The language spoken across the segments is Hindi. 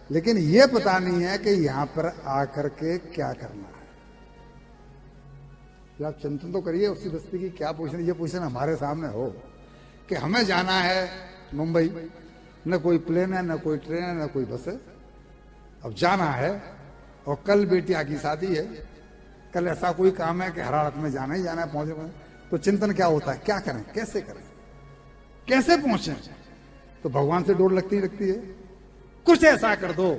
लेकिन ये पता नहीं है कि यहां पर आकर के क्या करना है। जब आप चिंतन तो करिए उसी बस्ती की क्या पोजीशन, ये पोजीशन हमारे सामने हो कि हमें जाना है मुंबई, न कोई प्लेन है, न कोई ट्रेन है, न कोई बस है। अब जाना है और कल बेटिया की शादी है, कल ऐसा कोई काम है कि हरारत में जाना ही जाना है, पहुंचे। तो चिंतन क्या होता है, क्या करें, कैसे करें, कैसे पहुंचे। तो भगवान से डोर लगती है, कुछ ऐसा कर दो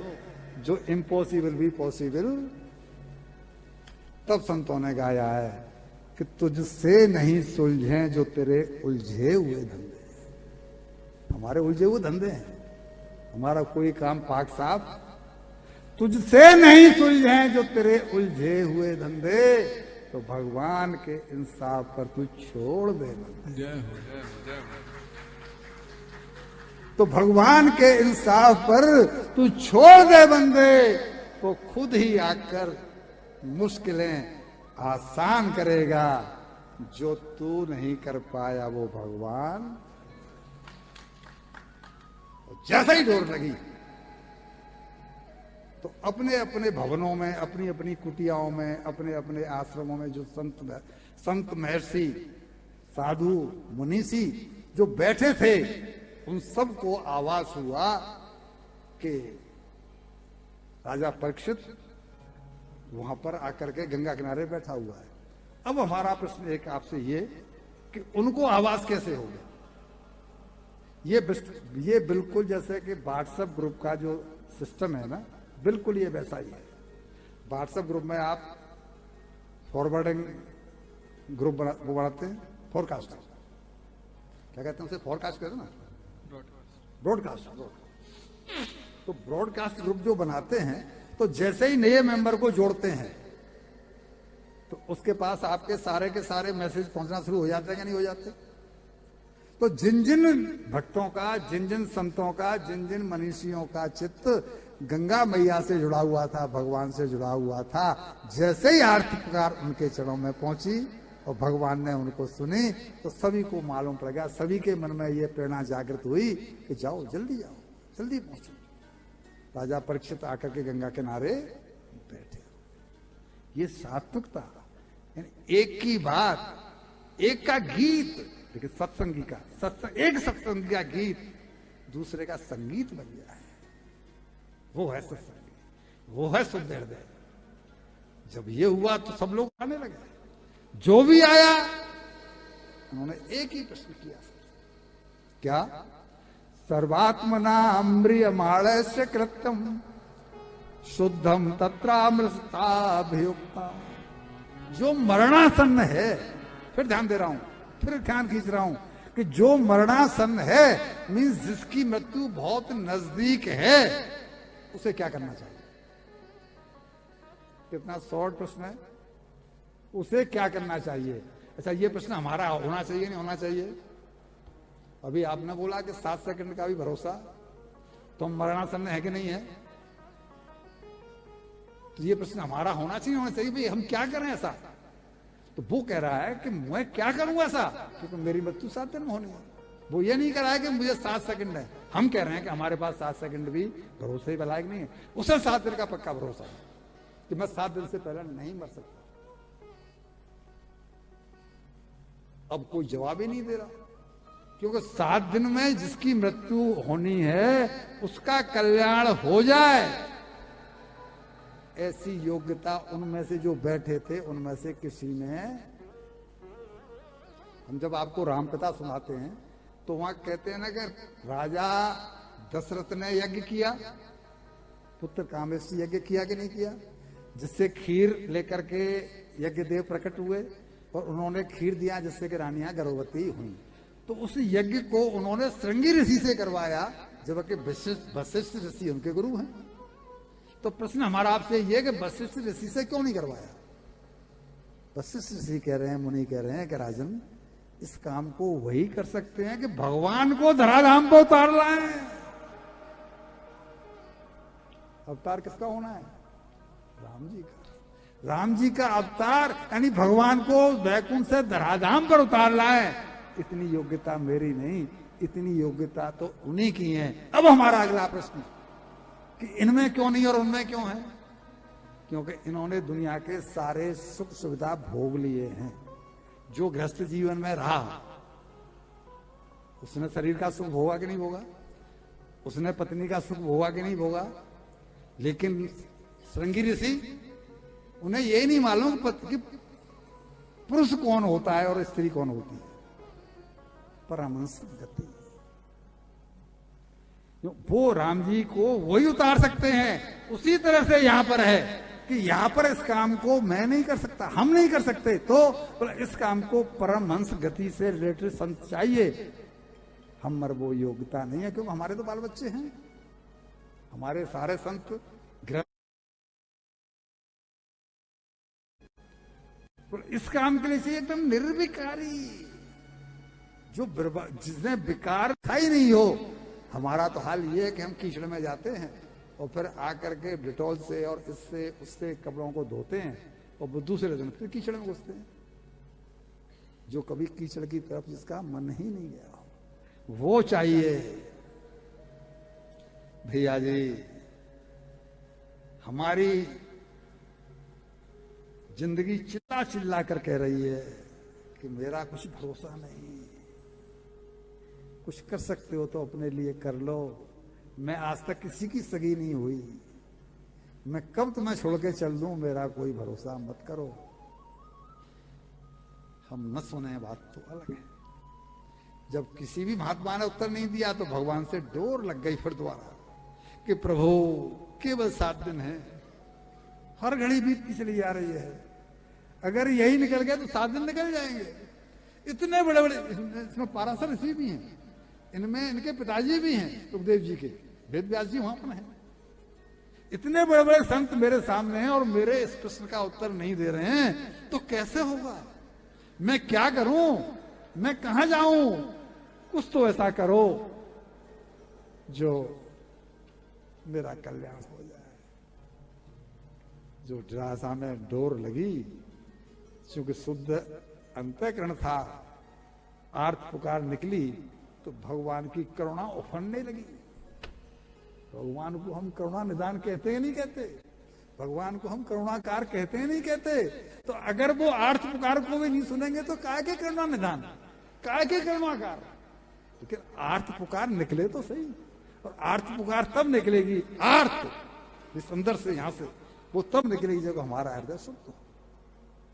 जो इम्पॉसिबल भी पॉसिबल। तब संतों ने गाया है कि तुझसे नहीं सुलझे जो तेरे उलझे हुए धंधे। हमारे उलझे हुए धंधे हैं, हमारा कोई काम पाक साफ। तुझसे नहीं सुलझे जो तेरे उलझे हुए धंधे, तो भगवान के इंसाफ पर तू छोड़ दे बंदे। जय हो, जय हो, जय हो। तो भगवान के इंसाफ पर तू छोड़ दे बंदे, वो खुद ही आकर मुश्किलें आसान करेगा। जो तू नहीं कर पाया वो भगवान। जैसे ही डोर लगी तो अपने अपने भवनों में, अपनी अपनी कुटियाओं में, अपने अपने आश्रमों में जो संत महर्षि साधु मुनीषी जो बैठे थे, उन सबको आवाज हुआ कि राजा परीक्षित वहां पर आकर के गंगा किनारे बैठा हुआ है। अब हमारा प्रश्न एक आपसे ये कि उनको आवाज कैसे हो गया। ये बिल्कुल जैसे कि व्हाट्सएप ग्रुप का जो सिस्टम है ना, बिल्कुल ये वैसा ही है। व्हाट्सएप ग्रुप में आप फॉरवर्डिंग ग्रुप बनाते हैं, फोरकास्ट क्या कहते हैं उसे, फोरकास्ट कहते हैं ना, ब्रॉडकास्ट। तो ब्रॉडकास्ट ग्रुप जो बनाते हैं, तो जैसे ही नए मेंबर को जोड़ते हैं तो उसके पास आपके सारे के सारे मैसेज पहुंचना शुरू हो जाते हैं कि नहीं हो जाते। तो जिन जिन भक्तों का, जिन जिन संतों का, जिन जिन मनीषियों का चित्त गंगा मैया से जुड़ा हुआ था, भगवान से जुड़ा हुआ था, जैसे ही आरती पुकार उनके चरणों में पहुंची और भगवान ने उनको सुनी, तो सभी को मालूम पड़ गया, सभी के मन में ये प्रेरणा जागृत हुई कि जाओ, जल्दी जाओ, जल्दी पहुंचो। राजा परीक्षित आकर के गंगा किनारे बैठे। ये सात्विकता, एक की बात, एक का गीत, लेकिन सत्संगी का एक सत्संगी का गीत दूसरे का संगीत बन गया है। वो है सत्संगी, वो है शुद्ध हृदय। जब ये हुआ तो सब लोग आने लगे। जो भी आया उन्होंने एक ही प्रश्न किया, क्या? सर्वात्मना म्रियमाणस्य कृत्यम शुद्धम तत्रामृताभियुक्ता। जो मरणासन्न है, फिर ध्यान दे रहा हूं, फिर ध्यान खींच रहा हूं कि जो मरणासन्न है, मीन्स जिसकी मृत्यु बहुत नजदीक है, उसे क्या करना चाहिए? कितना शॉर्ट प्रश्न है। उसे क्या करना चाहिए? अच्छा, ये प्रश्न हमारा होना चाहिए नहीं होना चाहिए? अभी आपने बोला कि 7 सेकंड का भी भरोसा, तो मरणासन्न है कि नहीं है? तो ये प्रश्न हमारा होना चाहिए होना चाहिए, भाई हम क्या करें ऐसा? तो वो कह रहा है कि मैं क्या करूं ऐसा, क्योंकि मेरी मृत्यु 7 दिन में होनी है। वो ये नहीं कह रहा है कि मुझे 7 सेकंड है। हम कह रहे हैं कि हमारे पास 7 सेकंड भी भरोसे ही लायक नहीं है। उसे 7 दिन का पक्का भरोसा है कि मैं 7 दिन से पहले नहीं मर सकता। अब कोई जवाब ही नहीं दे रहा, क्योंकि 7 दिन में जिसकी मृत्यु होनी है उसका कल्याण हो जाए, ऐसी योग्यता उनमें से जो बैठे थे उनमें से किसी ने। हम जब आपको रामकथा सुनाते हैं तो वहां कहते हैं ना कि राजा दशरथ ने यज्ञ किया, पुत्र कामेष्टि यज्ञ किया कि नहीं किया, जिससे खीर लेकर के यज्ञ देव प्रकट हुए और उन्होंने खीर दिया जिससे कि रानियां गर्भवती हुई। तो उस यज्ञ को उन्होंने श्रृंगी ऋषि से करवाया, जबकि वशिष्ठ ऋषि उनके गुरु हैं। तो प्रश्न हमारा आपसे यह कि वशिष्ठ ऋषि से क्यों नहीं करवाया? वशिष्ठ ऋषि कह रहे हैं, मुनि कह रहे हैं कि राजन, इस काम को वही कर सकते हैं कि भगवान को धराधाम पर उतार लाए। अवतार किसका होना है? राम जी का। राम जी का अवतार यानी भगवान को वैकुंठ से धराधाम पर उतार लाए। इतनी योग्यता मेरी नहीं, इतनी योग्यता तो उन्हीं की है। अब हमारा अगला प्रश्न, कि इनमें क्यों नहीं और उनमें क्यों है? क्योंकि इन्होंने दुनिया के सारे सुख सुविधा भोग लिए हैं। जो गृहस्थ जीवन में रहा उसने शरीर का सुख भोगा कि नहीं भोगा, उसने पत्नी का सुख भोगा कि नहीं भोगा। लेकिन श्रृंगी ऋषि, उन्हें यही नहीं मालूम कि पुरुष कौन होता है और स्त्री कौन होती है। परमहंस गति, वो राम जी को वही उतार सकते हैं। उसी तरह से यहां पर है कि यहां पर इस काम को मैं नहीं कर सकता, हम नहीं कर सकते, तो इस काम को परमहंस गति से रिलेटेड संत चाहिए। हम वो योग्यता नहीं है, क्योंकि हमारे तो बाल बच्चे हैं। हमारे सारे संत इस काम के लिए चाहिए एकदम निर्विकारी, जो जिसने विकार था ही नहीं हो। हमारा तो हाल ये है कि हम कीचड़ में जाते हैं और फिर आकर के डिटॉल से और इससे उससे कपड़ों को धोते हैं और वो दूसरे दिन फिर कीचड़ में घुसते हैं। जो कभी कीचड़ की तरफ जिसका मन ही नहीं गया, वो चाहिए। भैया जी, हमारी जिंदगी चिल्ला चिल्ला कर कह रही है कि मेरा कुछ भरोसा नहीं, कुछ कर सकते हो तो अपने लिए कर लो। मैं आज तक किसी की सगी नहीं हुई, मैं कब तुम्हें छोड़ के चल दूं, मेरा कोई भरोसा मत करो। हम न सुने बात तो अलग है। जब किसी भी महात्मा ने उत्तर नहीं दिया तो भगवान से डोर लग गई फिर दोबारा कि प्रभु केवल 7 दिन है, हर घड़ी बीतती चली जा रही है। अगर यही निकल गया तो 7 दिन निकल जाएंगे। इतने बड़े बड़े, इसमें पाराशर ऋषि भी हैं, इनमें इनके पिताजी भी हैं सुखदेव जी के, वेद व्यास जी वहां पर हैं। इतने बड़े बड़े संत मेरे सामने हैं और मेरे इस प्रश्न का उत्तर नहीं दे रहे हैं, तो कैसे होगा? मैं क्या करूं, मैं कहां जाऊं? कुछ तो ऐसा करो जो मेरा कल्याण हो जाए। जो राजा में डोर लगी, क्योंकि शुद्ध अंतःकरण था, आर्त पुकार निकली तो भगवान की करुणा उफरने लगी। भगवान को हम करुणा निदान कहते हैं नहीं कहते, भगवान को हम करुणाकार कहते हैं नहीं कहते। तो अगर वो आर्त पुकार को भी नहीं सुनेंगे तो काय के करुणा निदान, काय के करुणाकार। लेकिन आर्त पुकार निकले तो सही, और आर्त पुकार तब निकलेगी, आर्त इस अंदर से यहां से वो तब निकलेगी जब हमारा हृदय शुद्ध हो।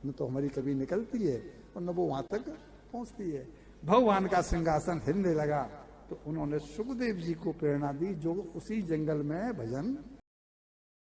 न तो हमारी कभी निकलती है और न वो वहां तक पहुंचती है। भगवान का सिंहासन हिलने लगा तो उन्होंने सुखदेव जी को प्रेरणा दी, जो उसी जंगल में भजन